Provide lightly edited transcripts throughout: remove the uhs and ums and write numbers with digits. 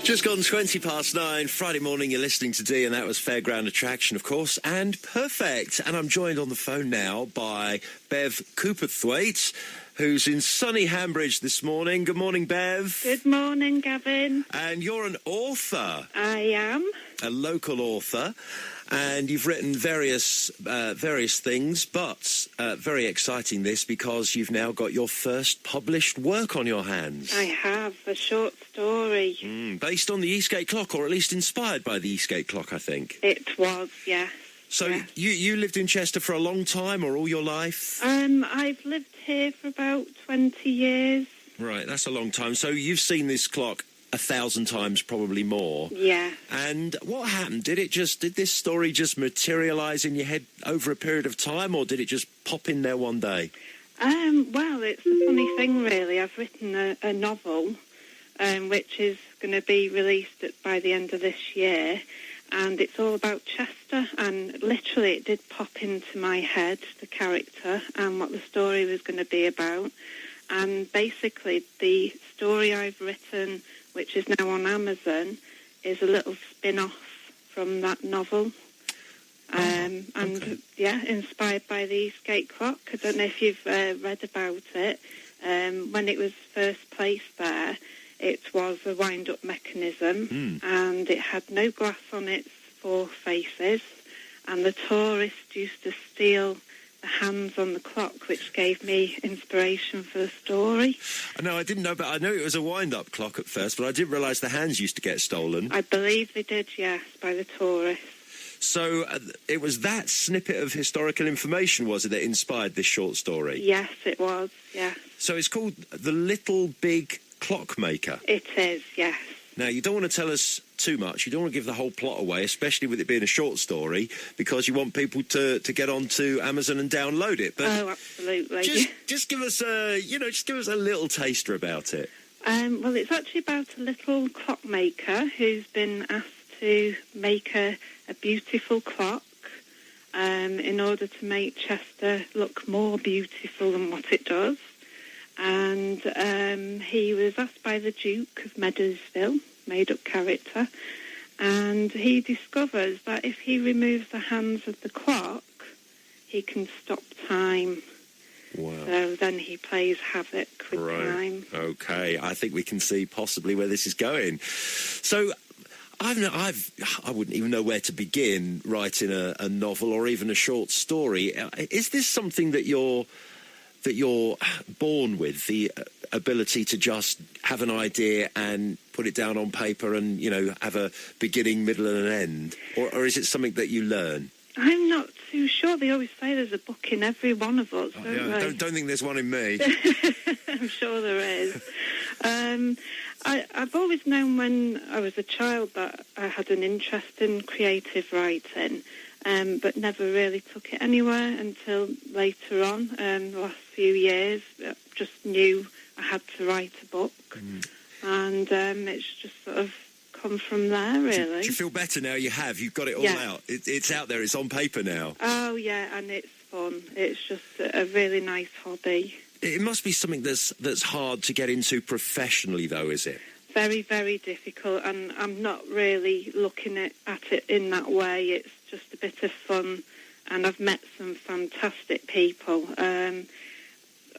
Just gone 9:20, Friday morning, you're listening to D, and that was Fairground Attraction, of course, and Perfect. And I'm joined on the phone now by Bev Cooperthwaite, who's in sunny Hambridge this morning. Good morning, Bev. Good morning, Gavin. And you're an author. I am. A local author. And you've written various things, but very exciting this, because you've now got your first published work on your hands. I have, a short story. Based on the Eastgate Clock, or at least inspired by the Eastgate Clock, I think. It was, yes. So yes. You lived in Chester for a long time, or all your life? I've lived here for about 20 years. Right, that's a long time. So you've seen this clock 1,000 times, probably more. Yeah. And what happened? Did this story just materialise in your head over a period of time, or did it just pop in there one day? Well, it's a funny thing, really. I've written a novel, which is going to be released by the end of this year, and it's all about Chester, and literally it did pop into my head, the character, and what the story was going to be about. And basically, the story I've written, which is now on Amazon, is a little spin-off from that novel. And, yeah, inspired by the Eastgate Clock. I don't know if you've read about it. When it was first placed there, it was a wind-up mechanism, and it had no glass on its four faces, and the tourists used to steal the hands on the clock, which gave me inspiration for the story. No, I didn't know, but I knew it was a wind-up clock at first, but I didn't realise the hands used to get stolen. I believe they did, yes, by the tourists. So it was that snippet of historical information, was it, that inspired this short story? Yes, it was, yes. So it's called The Little Big Clockmaker. It is, yes. Now, you don't want to tell us too much. You don't want to give the whole plot away, especially with it being a short story, because you want people to get onto Amazon and download it. But oh, absolutely. Just give us a little taster about it. Well, it's actually about a little clockmaker who's been asked to make a beautiful clock in order to make Chester look more beautiful than what it does. And he was asked by the Duke of Meadows,ville, made-up character, and he discovers that if he removes the hands of the clock, he can stop time. Wow. So then he plays havoc with time. Okay, I think we can see possibly where this is going. So I wouldn't even know where to begin writing a novel or even a short story. Is this something that you're born with, the ability to just have an idea and put it down on paper and, have a beginning, middle and an end? Or is it something that you learn? I'm not too sure. They always say there's a book in every one of us. Don't think there's one in me. I'm sure there is. I've always known when I was a child that I had an interest in creative writing, but never really took it anywhere until later on. The last few years, I just knew I had to write a book, and it's just sort of come from there, really. Do you feel better now you've got it all out? It's out there, it's on paper now. Oh, yeah, and it's fun. It's just a really nice hobby. It must be something that's hard to get into professionally, though, is it? Very, very difficult, and I'm not really looking at it in that way. It's just a bit of fun, and I've met some fantastic people.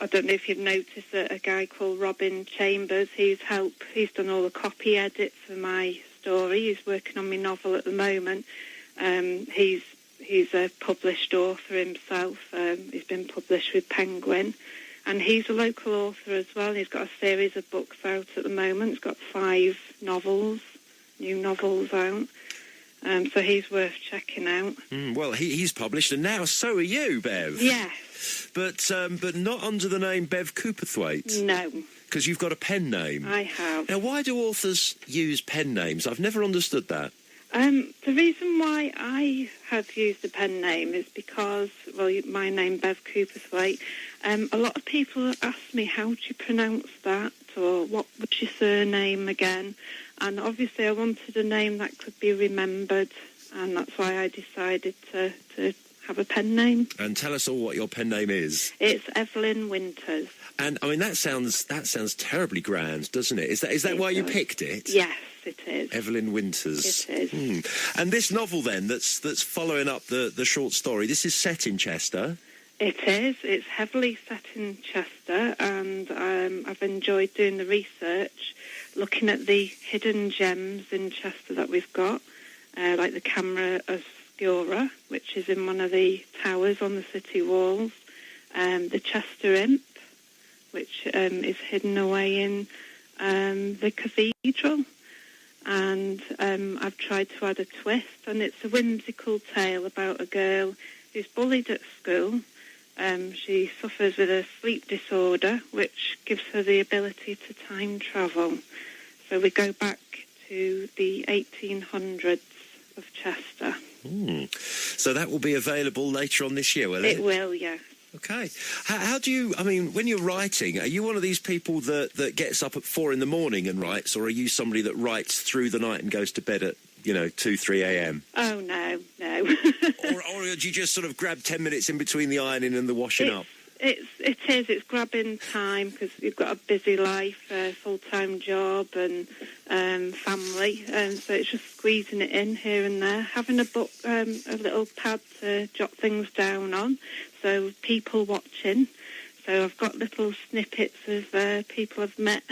I don't know if you've noticed a guy called Robin Chambers. He's done all the copy edits for my story. He's working on my novel at the moment. He's a published author himself. He's been published with Penguin. And he's a local author as well. He's got a series of books out at the moment. He's got 5 new novels out. So he's worth checking out. Well, he's published, and now so are you, Bev. Yes. But not under the name Bev Cooperthwaite. No. Because you've got a pen name. I have. Now, why do authors use pen names? I've never understood that. The reason why I have used a pen name is because, well, my name, Bev Cooperthwaite, a lot of people ask me, how do you pronounce that? Or what was your surname again? And obviously I wanted a name that could be remembered, and that's why I decided to have a pen name. And tell us all what your pen name is. It's Evelyn Winters. And I mean that sounds terribly grand, doesn't it? Is that why you picked it? Yes, it is. Evelyn Winters. It is. And this novel, then, that's following up the short story, this is set in Chester. It is. It's heavily set in Chester, and I've enjoyed doing the research, looking at the hidden gems in Chester that we've got, like the Camera Oscura, which is in one of the towers on the city walls, the Chester Imp, which is hidden away in the cathedral. And I've tried to add a twist, and it's a whimsical tale about a girl who's bullied at school. She suffers with a sleep disorder, which gives her the ability to time travel. So we go back to the 1800s of Chester. So that will be available later on this year, will it? It will, yes. Okay. How do you, I mean, when you're writing, are you one of these people that gets up at 4 a.m. and writes, or are you somebody that writes through the night and goes to bed at, 2, 3 a.m.? Oh, no. or do you just sort of grab 10 minutes in between the ironing and the washing up? It is. It's grabbing time because you've got a busy life, full-time job and family, and so it's just squeezing it in here and there. Having a book, a little pad to jot things down on, so people watching. So I've got little snippets of people I've met,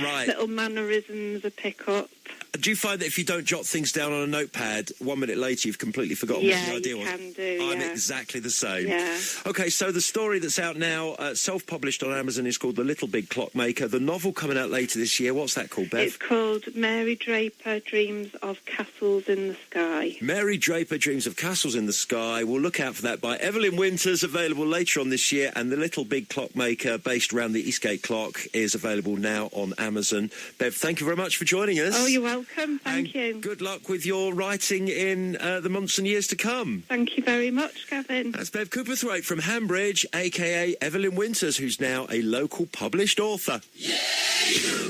right. Little mannerisms I pick up. Do you find that if you don't jot things down on a notepad, 1 minute later you've completely forgotten what the idea was? Yeah, you can do, I'm exactly the same. Yeah. Okay, so the story that's out now, self-published on Amazon, is called The Little Big Clockmaker. The novel coming out later this year, what's that called, Bev? It's called Mary Draper Dreams of Castles in the Sky. Mary Draper Dreams of Castles in the Sky. We'll look out for that by Evelyn Winters, available later on this year. And The Little Big Clockmaker, based around the Eastgate Clock, is available now on Amazon. Bev, thank you very much for joining us. Oh, you're welcome. Thank you. Good luck with your writing in the months and years to come. Thank you very much, Gavin. That's Bev Cooperthwaite from Hambridge, a.k.a. Evelyn Winters, who's now a local published author. Yeah!